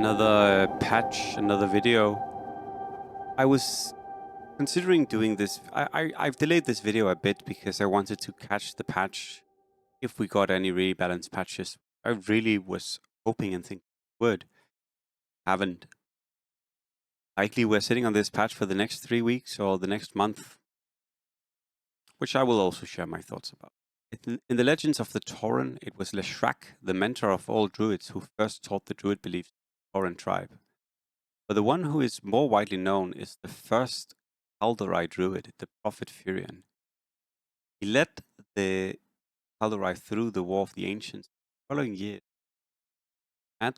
Another patch, another video. I was considering doing this. I've delayed this video a bit because I wanted to catch the patch if we got any really balanced patches. I really was hoping and thinking we would. Haven't. Likely we're sitting on this patch for the next 3 weeks or the next month, which I will also share my thoughts about. In the legends of the Tauren, it was Leshrac, the mentor of all druids, who first taught the druid beliefs to the Tauren tribe. But the one who is more widely known is the first Kaldorei druid, the prophet Furion. He led the Kaldorei through the War of the Ancients the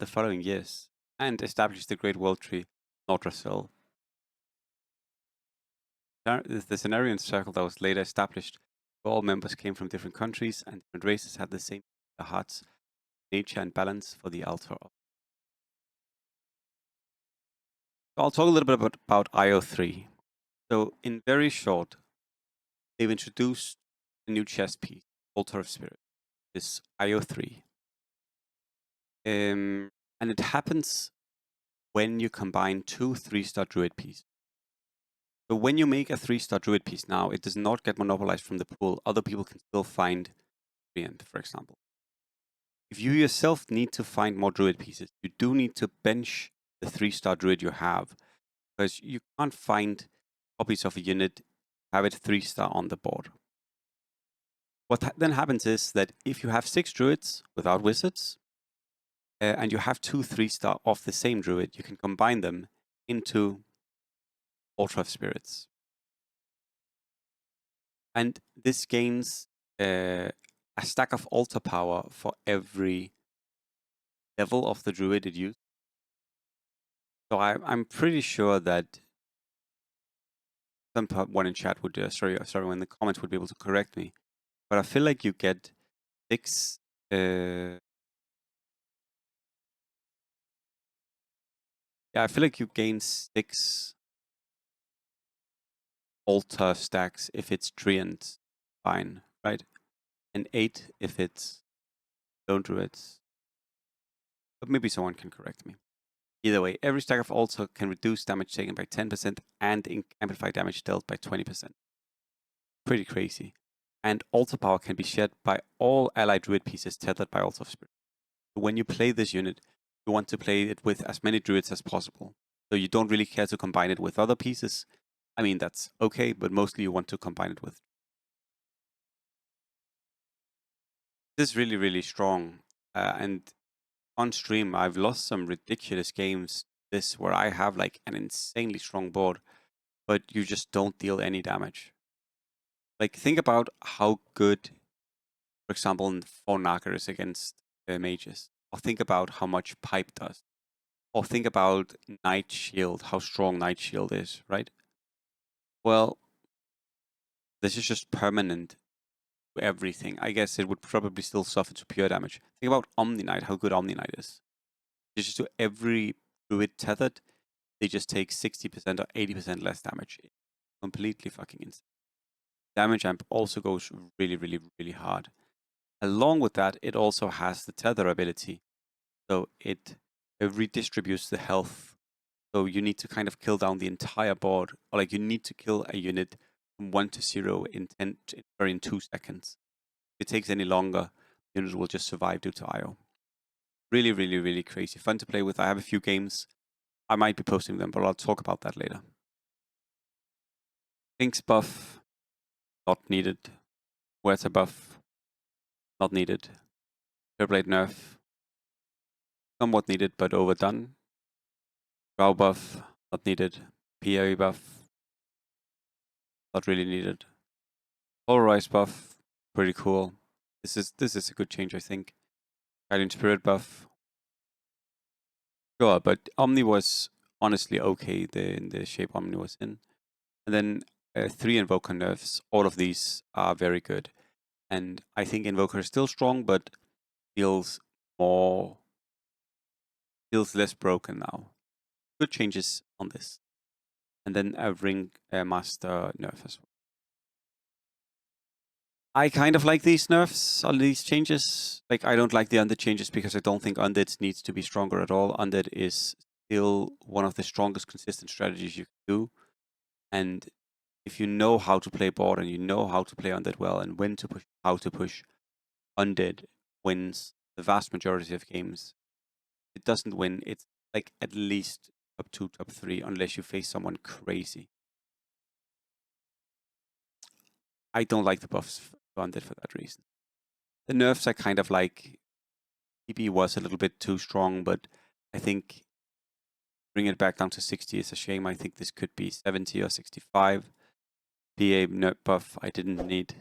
following years, and established the Great World Tree, Nordrassil. The Cenarian Circle that was later established, where all members came from different countries and different races, had the same hearts, nature, and balance for the altar of. So I'll talk a little bit about IO3. So in very short, they've introduced a new chess piece, Altar of Spirit, this IO3. And it happens when you combine two 3-star Druid pieces. So when you make a 3-star Druid piece now, it does not get monopolized from the pool. Other people can still find Treant, for example. If you yourself need to find more Druid pieces, you do need to bench the 3-star Druid you have, because you can't find copies of a unit, have it 3-star on the board. What then happens is that if you have 6 Druids without wizards, and you have 2 3-star of the same Druid, you can combine them into Altar of Spirits. And this gains a stack of altar power for every level of the Druid it uses. So I'm pretty sure that someone in chat would, sorry, in the comments would be able to correct me, but I feel like you get 6. Yeah, I feel like you gain 6 altar stacks if it's Treant, fine, right? And 8 if it's Lone Druids. But maybe someone can correct me. Either way, every stack of altar can reduce damage taken by 10% and amplify damage dealt by 20%. Pretty crazy. And altar power can be shared by all allied Druid pieces tethered by Altar of Spirit. So when you play this unit, you want to play it with as many Druids as possible. So you don't really care to combine it with other pieces. I mean, that's okay, but mostly you want to combine it with. This is really, really strong. And on stream, I've lost some ridiculous games where I have like an insanely strong board, but you just don't deal any damage. Like, think about how good, for example, for Naga is against mages. Or think about how much Pipe does. Or think about Night Shield, how strong Night Shield is, right? Well, this is just permanent to everything. I guess it would probably still suffer to pure damage. Think about Omni Knight, how good Omni Knight is. It's just to every Druid tethered, they just take 60% or 80% less damage. Completely fucking insane. Damage amp also goes really, really, really hard. Along with that, it also has the tether ability. So it redistributes the health. So you need to kind of kill down the entire board, or like you need to kill a unit from 1 to 0 in 2 seconds. If it takes any longer, the unit will just survive due to IO. Really, really, really crazy. Fun to play with. I have a few games. I might be posting them, but I'll talk about that later. Pink's buff, not needed. Where's a buff? Not needed. Blade nerf, somewhat needed, but overdone. Drow buff, not needed. PoE buff, not really needed. Polarize buff, pretty cool. This is a good change, I think. Guardian Spirit buff, sure, but Omni was honestly okay in the shape Omni was in. And then 3 Invoker nerfs, all of these are very good. And I think Invoker is still strong, but feels less broken now. Good changes on this. And then a Ring Master nerf as well. I kind of like these nerfs, all these changes. Like, I don't like the undead changes because I don't think undead needs to be stronger at all. Undead is still one of the strongest consistent strategies you can do. And if you know how to play board and you know how to play undead well and when to push, how to push, undead wins the vast majority of games. It doesn't win. It's like at least top 2, top 3, unless you face someone crazy. I don't like the buffs to undead for that reason. The nerfs are kind of like TP was a little bit too strong, but I think bring it back down to 60 is a shame. I think this could be 70 or 65. PA nerf buff I didn't need.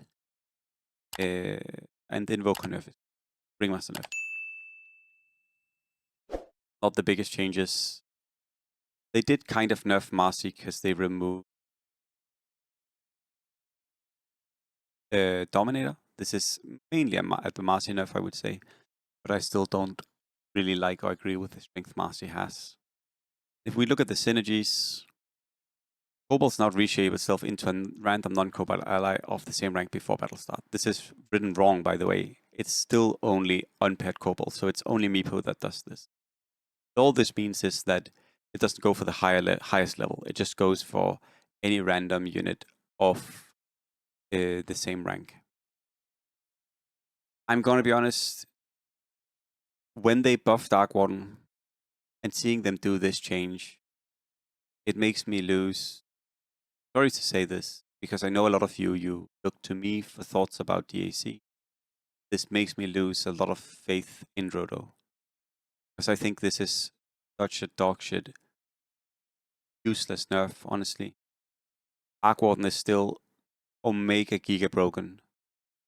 And Invoker nerf is Ringmaster nerf. Not the biggest changes. They did kind of nerf Marcy because they removed Dominator. This is mainly a Marcy nerf, I would say, but I still don't really like or agree with the strength Marcy has. If we look at the synergies, Kobold's now reshape itself into a random non-Kobold ally of the same rank before battle start. This is written wrong, by the way. It's still only unpaired Kobold, so it's only Meepo that does this. All this means is that it doesn't go for the highest level. It just goes for any random unit of the same rank. I'm going to be honest, when they buff Dark Warden and seeing them do this change, it makes me lose. Sorry to say this, because I know a lot of you look to me for thoughts about DAC. This makes me lose a lot of faith in Roto. Because I think this is such a dog shit, useless nerf, honestly. Arc Warden is still Omega Giga broken.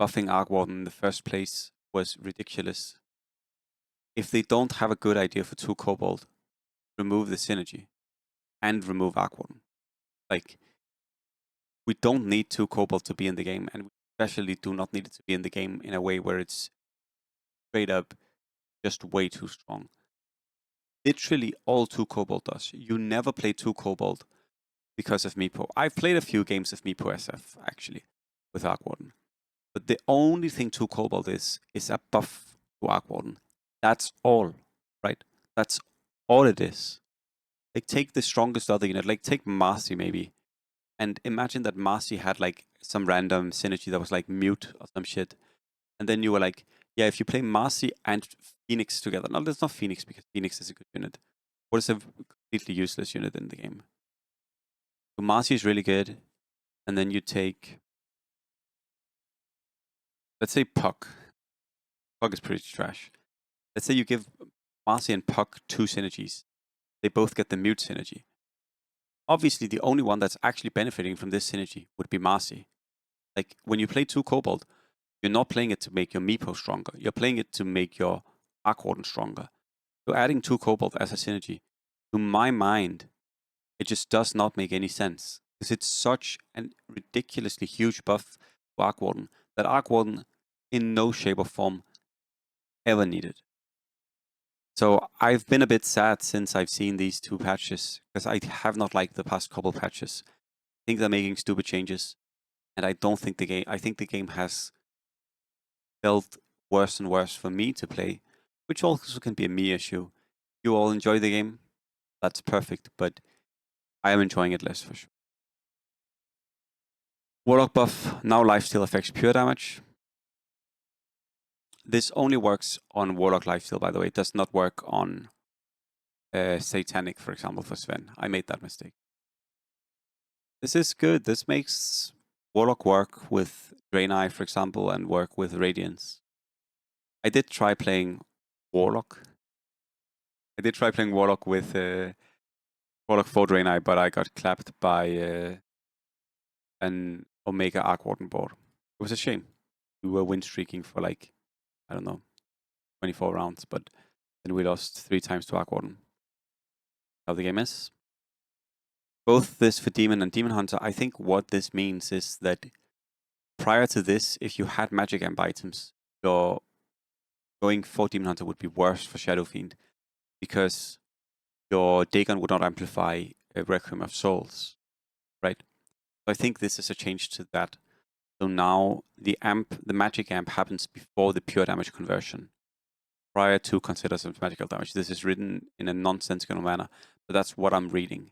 Buffing Arc Warden in the first place was ridiculous. If they don't have a good idea for 2 Kobold, remove the synergy and remove Arc Warden. Like, we don't need 2 Kobold to be in the game, and we especially do not need it to be in the game in a way where it's straight up just way too strong. Literally all 2 Kobold does. You never play 2 Kobold because of Meepo. I've played a few games of Meepo SF, actually, with Arc Warden. But the only thing 2 Kobold is a buff to Arc Warden. That's all, right? That's all it is. Like, take the strongest other unit, like take Marcy maybe. And imagine that Marcy had like some random synergy that was like mute or some shit. And then you were like, yeah, if you play Marcy and Phoenix together. No, that's not Phoenix because Phoenix is a good unit. What is a completely useless unit in the game? So Marcy is really good. And then you take, let's say Puck. Puck is pretty trash. Let's say you give Marcy and Puck 2 synergies. They both get the mute synergy. Obviously, the only one that's actually benefiting from this synergy would be Marcy. Like, when you play 2 Kobold, you're not playing it to make your Meepo stronger. You're playing it to make your Arc Warden stronger. So adding 2 Kobold as a synergy, to my mind, it just does not make any sense. Because it's such a ridiculously huge buff to Arc Warden that Arc Warden, in no shape or form, ever needed. So I've been a bit sad since I've seen these 2 patches, because I have not liked the past couple patches. I think they're making stupid changes, and I don't think I think the game has felt worse and worse for me to play, which also can be a me issue. You all enjoy the game, that's perfect, but I am enjoying it less for sure. Warlock buff, now lifesteal affects pure damage. This only works on Warlock lifesteal, by the way. It does not work on Satanic, for example, for Sven. I made that mistake. This is good. This makes Warlock work with Draenei, for example, and work with Radiance. I did try playing Warlock. I did try playing Warlock with Warlock for Draenei, but I got clapped by an Omega Arc Warden board. It was a shame. We were win streaking for like, I don't know, 24 rounds, but then we lost 3 times to Arc Warden. How the game is. Both this for Demon and Demon Hunter, I think what this means is that prior to this, if you had Magic Amp items, your going for Demon Hunter would be worse for Shadow Fiend because your Dagon would not amplify a Requiem of Souls, right? So I think this is a change to that. So now the magic amp happens before the pure damage conversion, prior to consider some magical damage. This is written in a nonsensical manner, but that's what I'm reading.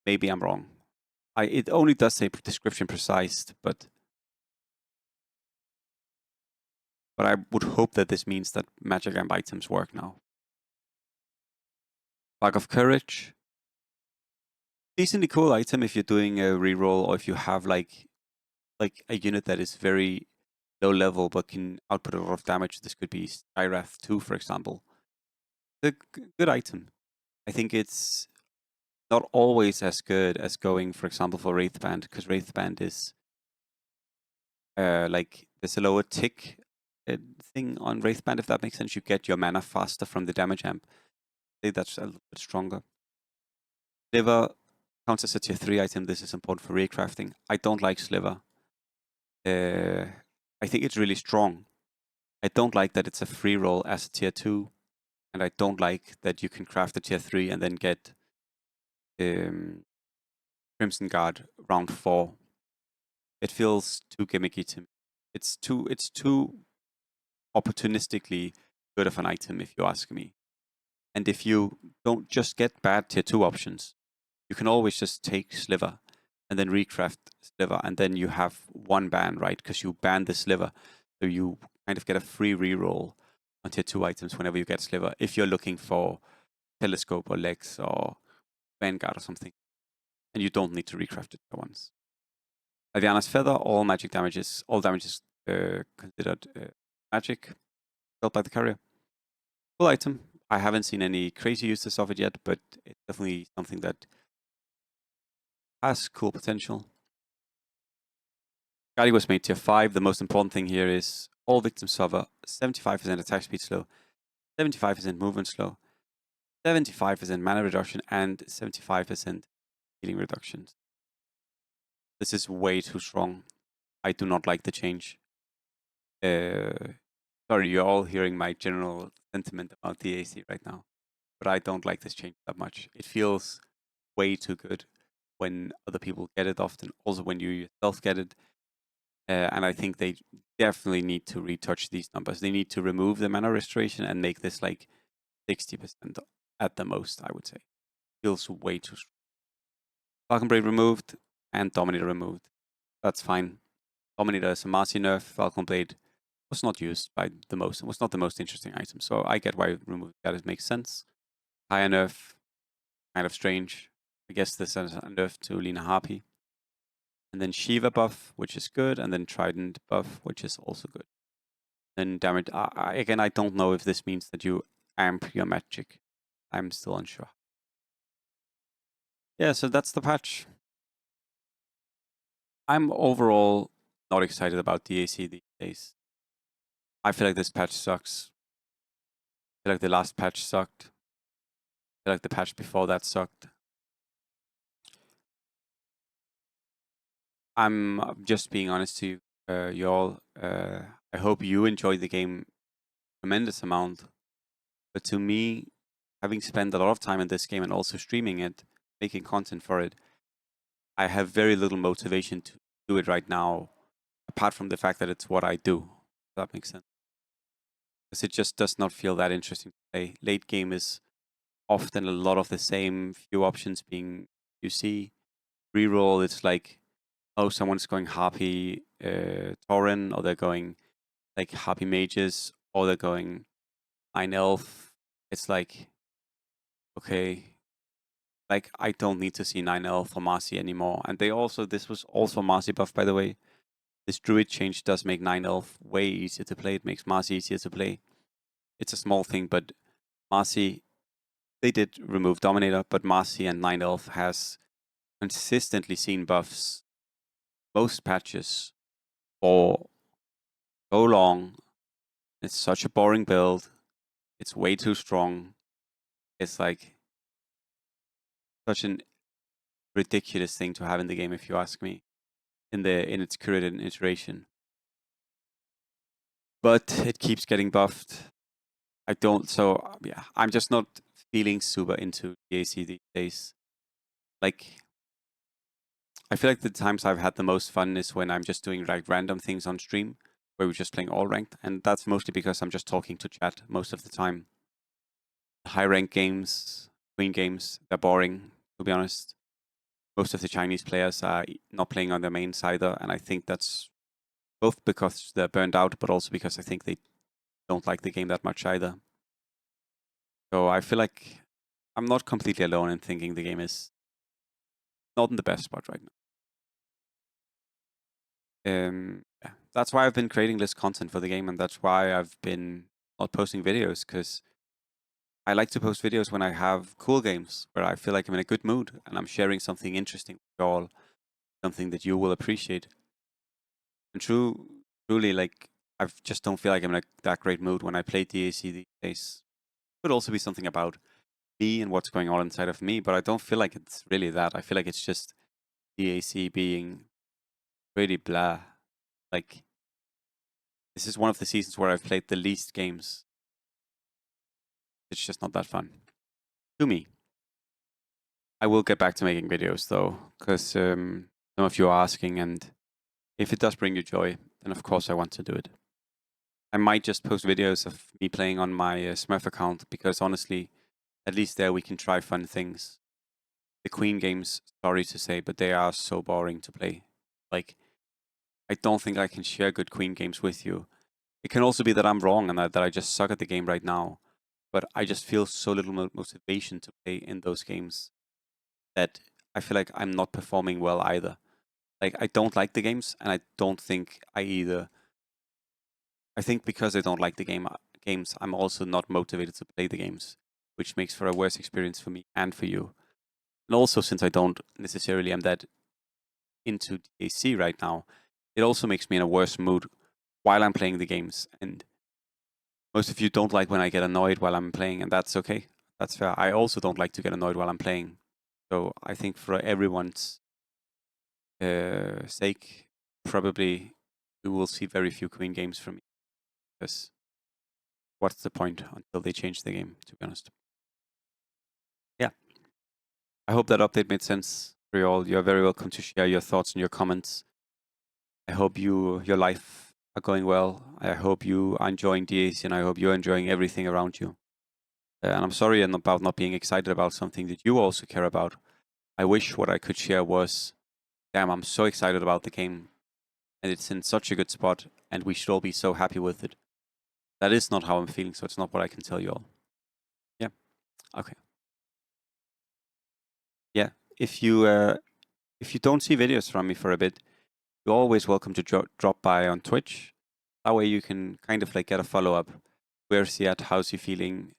Maybe I'm wrong. It only does say description precise, but I would hope that this means that magic amp items work now. Bag of Courage. Decently cool item if you're doing a reroll, or if you have like a unit that is very low level but can output a lot of damage. This could be Skywrath 2, for example. It's a good item. I think it's not always as good as going, for example, for Wraithband, because Wraithband is like there's a lower tick thing on Wraithband, if that makes sense. You get your mana faster from the damage amp. I think that's a little bit stronger. Sliver counts as a tier 3 item. This is important for recrafting. I don't like Sliver. I think it's really strong. I don't like that it's a free roll as a tier 2, and I don't like that you can craft a tier 3 and then get Crimson Guard round 4. It feels too gimmicky to me. It's too opportunistically good of an item, if you ask me. And if you don't just get bad tier 2 options, you can always just take Sliver and then recraft Sliver, and then you have one ban, right? Because you ban the Sliver, so you kind of get a free reroll on tier 2 items whenever you get Sliver, if you're looking for Telescope or Legs or Vanguard or something, and you don't need to recraft it at once. Aviana's Feather, all damage is considered magic, built by the carrier. Cool item. I haven't seen any crazy uses of it yet, but it's definitely something that has cool potential. Guardian was made tier 5. The most important thing here is all victims suffer 75% attack speed slow, 75% movement slow, 75% mana reduction, and 75% healing reductions. This is way too strong. I do not like the change. Sorry, you're all hearing my general sentiment about the AC right now, but I don't like this change that much. It feels way too good when other people get it often, also when you yourself get it. And I think they definitely need to retouch these numbers. They need to remove the mana restoration and make this like 60% at the most, I would say. Feels way too strong. Falcon Blade removed and Dominator removed. That's fine. Dominator is a Marcy nerf. Falcon Blade was not used by the most. It was not the most interesting item. So I get why removing that. It makes sense. Higher nerf, kind of strange. I guess this is a nerf to Lena Harpy. And then Shiva buff, which is good. And then Trident buff, which is also good. Then damage. Again, I don't know if this means that you amp your magic. I'm still unsure. Yeah, so that's the patch. I'm overall not excited about DAC these days. I feel like this patch sucks. I feel like the last patch sucked. I feel like the patch before that sucked. I'm just being honest to you, y'all. I hope you enjoy the game tremendous amount. But to me, having spent a lot of time in this game and also streaming it, making content for it, I have very little motivation to do it right now, apart from the fact that it's what I do. If that makes sense. Because it just does not feel that interesting to play. Late game is often a lot of the same few options being you see. Reroll, it's like, oh, someone's going Harpy Tauren, or they're going like Harpy Mages, or they're going 9 Elf. It's like, okay, like I don't need to see 9 Elf or Marcy anymore. And this was also Marcy buff, by the way. This Druid change does make 9 Elf way easier to play. It makes Marcy easier to play. It's a small thing, but Marcy, they did remove Dominator, but Marcy and 9 Elf has consistently seen buffs most patches for so long. It's such a boring build. It's way too strong. It's like such an ridiculous thing to have in the game, if you ask me, in its current iteration. But it keeps getting buffed. I'm just not feeling super into DAC these days. Like, I feel like the times I've had the most fun is when I'm just doing like random things on stream, where we're just playing all ranked, and that's mostly because I'm just talking to chat most of the time. High rank games, queen games, they're boring, to be honest. Most of the Chinese players are not playing on their mains either, and I think that's both because they're burned out, but also because I think they don't like the game that much either. So I feel like I'm not completely alone in thinking the game is not in the best spot right now. Yeah, that's why I've been creating less content for the game, and that's why I've been not posting videos, because I like to post videos when I have cool games, where I feel like I'm in a good mood and I'm sharing something interesting with you all, something that you will appreciate. And truly, like, I just don't feel like I'm in that great mood when I play DAC these days. Could also be something about me and what's going on inside of me, but I don't feel like it's really that. I feel like it's just DAC being pretty blah. Like, this is one of the seasons where I've played the least games. It's just not that fun to me. I will get back to making videos though, because some of you are asking, and if it does bring you joy, then of course I want to do it. I might just post videos of me playing on my Smurf account, because honestly, at least there we can try fun things. The Queen games, sorry to say, but they are so boring to play. Like, I don't think I can share good Queen games with you. It can also be that I'm wrong and that I just suck at the game right now, but I just feel so little motivation to play in those games that I feel like I'm not performing well either. Like, I don't like the games, and I don't think I either. I think because I don't like the games, I'm also not motivated to play the games, which makes for a worse experience for me and for you. And also, since I don't necessarily am that into DAC right now, it also makes me in a worse mood while I'm playing the games. And most of you don't like when I get annoyed while I'm playing, and that's okay. That's fair. I also don't like to get annoyed while I'm playing. So I think for everyone's sake, probably we will see very few Queen games from me. Because what's the point until they change the game, to be honest? Yeah. I hope that update made sense for you all. You're very welcome to share your thoughts and your comments. I hope your life are going well. I hope you are enjoying DAC, and I hope you're enjoying everything around you. And I'm sorry about not being excited about something that you also care about. I wish what I could share was, damn, I'm so excited about the game, and it's in such a good spot, and we should all be so happy with it. That is not how I'm feeling, so it's not what I can tell you all. Yeah. Okay. Yeah. If you don't see videos from me for a bit, you're always welcome to drop by on Twitch. That way you can kind of like get a follow-up. Where's he at? How's he feeling?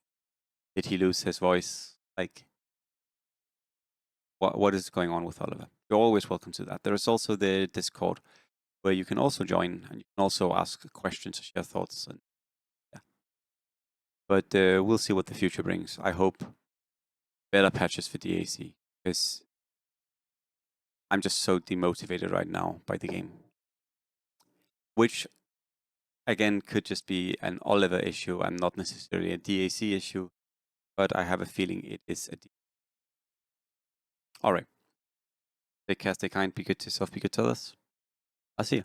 Did he lose his voice? Like, what is going on with Oliver? You're always welcome to that. There is also the Discord, where you can also join, and you can also ask questions, share thoughts, and yeah. But we'll see what the future brings. I hope better patches for DAC, because I'm just so demotivated right now by the game. Which, again, could just be an Oliver issue and not necessarily a DAC issue, but I have a feeling it is a All right. Take care, stay kind, be good to yourself, be good to others. I'll see you.